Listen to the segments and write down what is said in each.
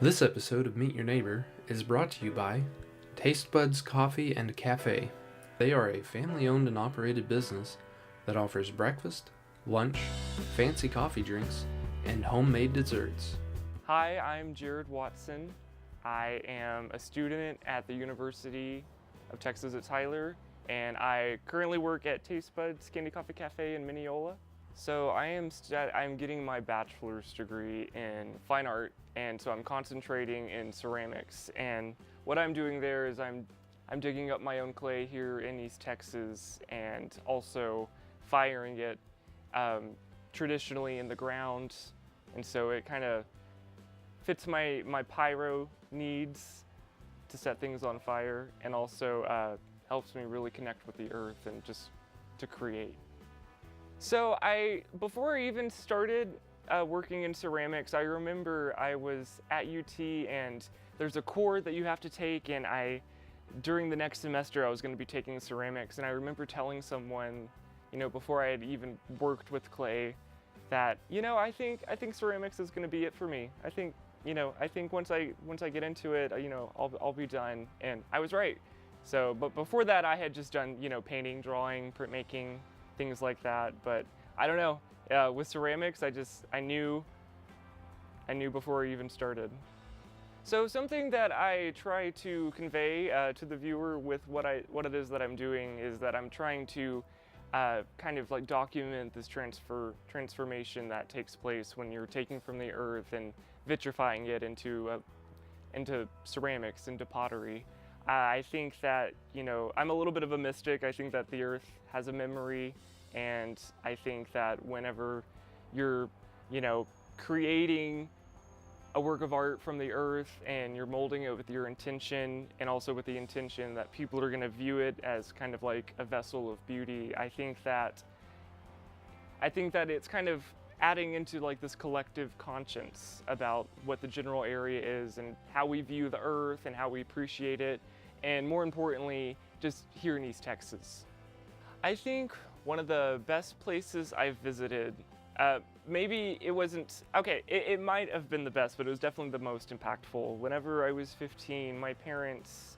This episode of Meet Your Neighbor is brought to you by Taste Buds Coffee and Cafe. They are a family-owned and operated business that offers breakfast, lunch, fancy coffee drinks, and homemade desserts. Hi, I'm Jerid Watson. I am a student at the University of Texas at Tyler, and I currently work at Taste Buds Candy Coffee Cafe in Mineola. So I'm getting my bachelor's degree in fine art, and so I'm concentrating in ceramics. And what I'm doing there is I'm digging up my own clay here in East Texas and also firing it traditionally in the ground. And so it kind of fits my pyro needs to set things on fire, and also helps me really connect with the earth and just to create. So before I even started working in ceramics, I remember I was at UT and there's a course that you have to take, and during the next semester I was going to be taking ceramics, and I remember telling someone, before I had even worked with clay, that I think ceramics is going to be it for me. I think once I get into it, I'll be done, and I was right. So, but before that I had just done painting, drawing, printmaking, things like that. But I don't know, with ceramics I knew before I even started. So something that I try to convey to the viewer with what it is that I'm doing is that I'm trying to kind of like document this transformation that takes place when you're taking from the earth and vitrifying it into ceramics, into pottery. I think that I'm a little bit of a mystic. I think that the earth has a memory, and I think that whenever you're creating a work of art from the earth and you're molding it with your intention, and also with the intention that people are going to view it as kind of like a vessel of beauty, I think that it's kind of adding into like this collective conscience about what the general area is and how we view the earth and how we appreciate it, and more importantly, just here in East Texas. I think one of the best places I've visited, maybe it wasn't, okay, it might have been the best, but it was definitely the most impactful. Whenever I was 15, my parents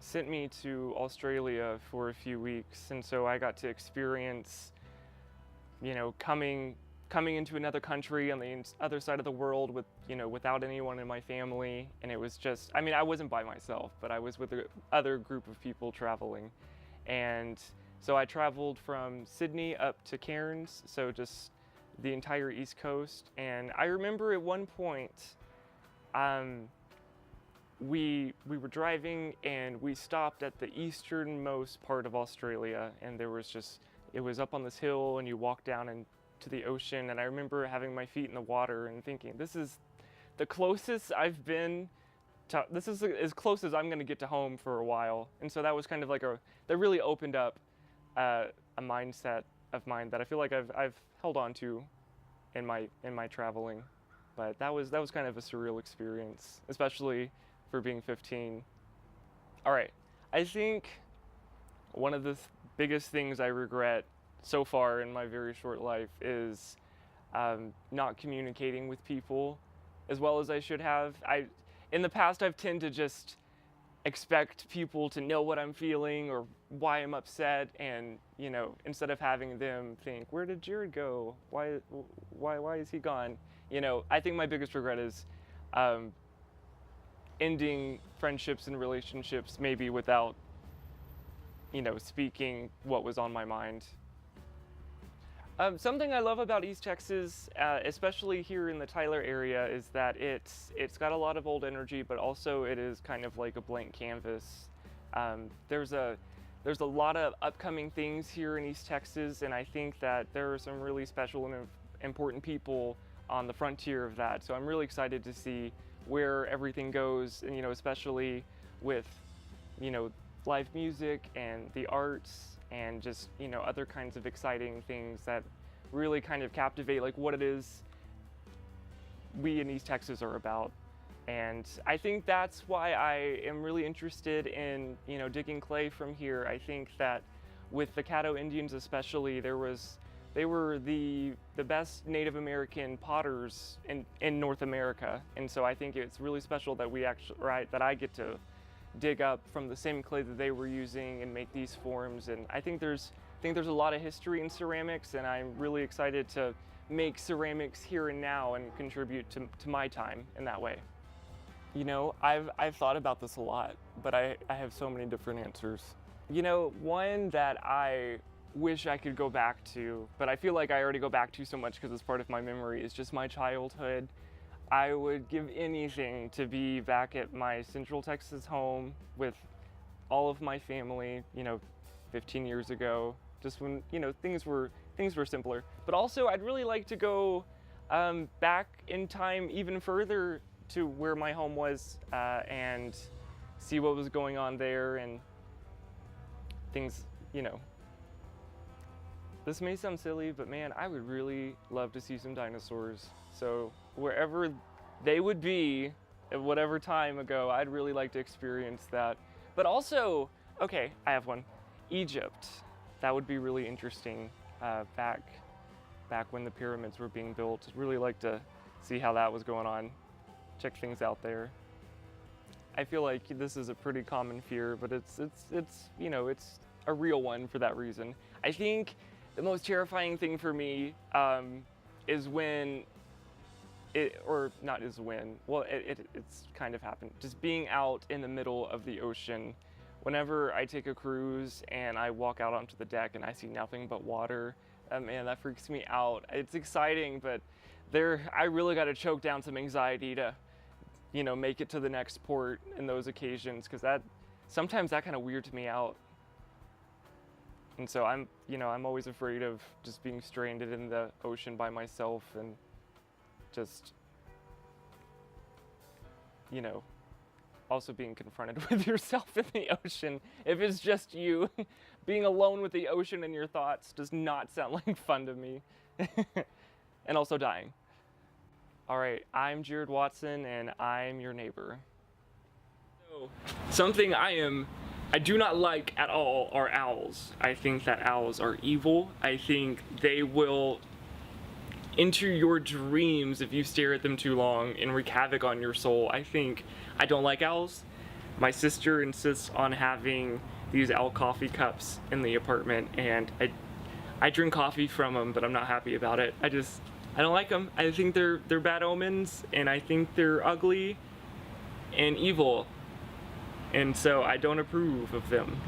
sent me to Australia for a few weeks, and so I got to experience coming into another country on the other side of the world with without anyone in my family. And it was just, I wasn't by myself, but I was with the other group of people traveling. And so I traveled from Sydney up to Cairns, so just the entire East Coast. And I remember at one point we were driving and we stopped at the easternmost part of Australia, and it was up on this hill, and you walk down into the ocean. And I remember having my feet in the water and thinking, this is the closest I've been to, this is as close as I'm going to get to home for a while. And so that was kind of like that really opened up a mindset of mine that I feel like I've held on to in my traveling. But that was kind of a surreal experience, especially for being 15. All right, I think one of the biggest things I regret so far in my very short life is not communicating with people as well as I should have. In the past, I've tended to just expect people to know what I'm feeling or why I'm upset, and instead of having them think, where did Jerid go? Why is he gone? I think my biggest regret is ending friendships and relationships maybe without speaking what was on my mind. Something I love about East Texas, especially here in the Tyler area, is that it's got a lot of old energy, but also it is kind of like a blank canvas. There's a lot of upcoming things here in East Texas, and I think that there are some really special and important people on the frontier of that. So I'm really excited to see where everything goes, and especially with live music and the arts, and just other kinds of exciting things that really kind of captivate like what it is we in East Texas are about. And I think that's why I am really interested in digging clay from here. I think that with the Caddo Indians especially, there's They were the best Native American potters in North America, and so I think it's really special that that I get to dig up from the same clay that they were using and make these forms. And I think there's a lot of history in ceramics, and I'm really excited to make ceramics here and now and contribute to my time in that way. You know, I've thought about this a lot, but I have so many different answers. You know, one that I wish I could go back to, but I feel like I already go back to so much because it's part of my memory, is just my childhood. I would give anything to be back at my Central Texas home with all of my family, you know, 15 years ago, just when, you know, things were simpler. But also I'd really like to go back in time even further to where my home was and see what was going on there and things, you know. This may sound silly, but man, I would really love to see some dinosaurs. So wherever they would be at whatever time ago, I'd really like to experience that. But also, okay, I have one. Egypt. That would be really interesting back when the pyramids were being built. I'd really like to see how that was going on. Check things out there. I feel like this is a pretty common fear, but it's you know, it's a real one for that reason. I think the most terrifying thing for me is when it's kind of happened. Just being out in the middle of the ocean. Whenever I take a cruise and I walk out onto the deck and I see nothing but water, man, that freaks me out. It's exciting, but I really got to choke down some anxiety to, you know, make it to the next port in those occasions, because sometimes that kind of weirds me out. And so I'm always afraid of just being stranded in the ocean by myself and just, you know, also being confronted with yourself in the ocean. If it's just you, being alone with the ocean and your thoughts does not sound like fun to me. And also dying. All right, I'm Jerid Watson and I'm your neighbor. So, something I do not like at all are owls. I think that owls are evil. I think they will enter your dreams if you stare at them too long and wreak havoc on your soul. I don't like owls. My sister insists on having these owl coffee cups in the apartment, and I drink coffee from them, but I'm not happy about it. I don't like them. I think they're bad omens, and I think they're ugly and evil. And so I don't approve of them.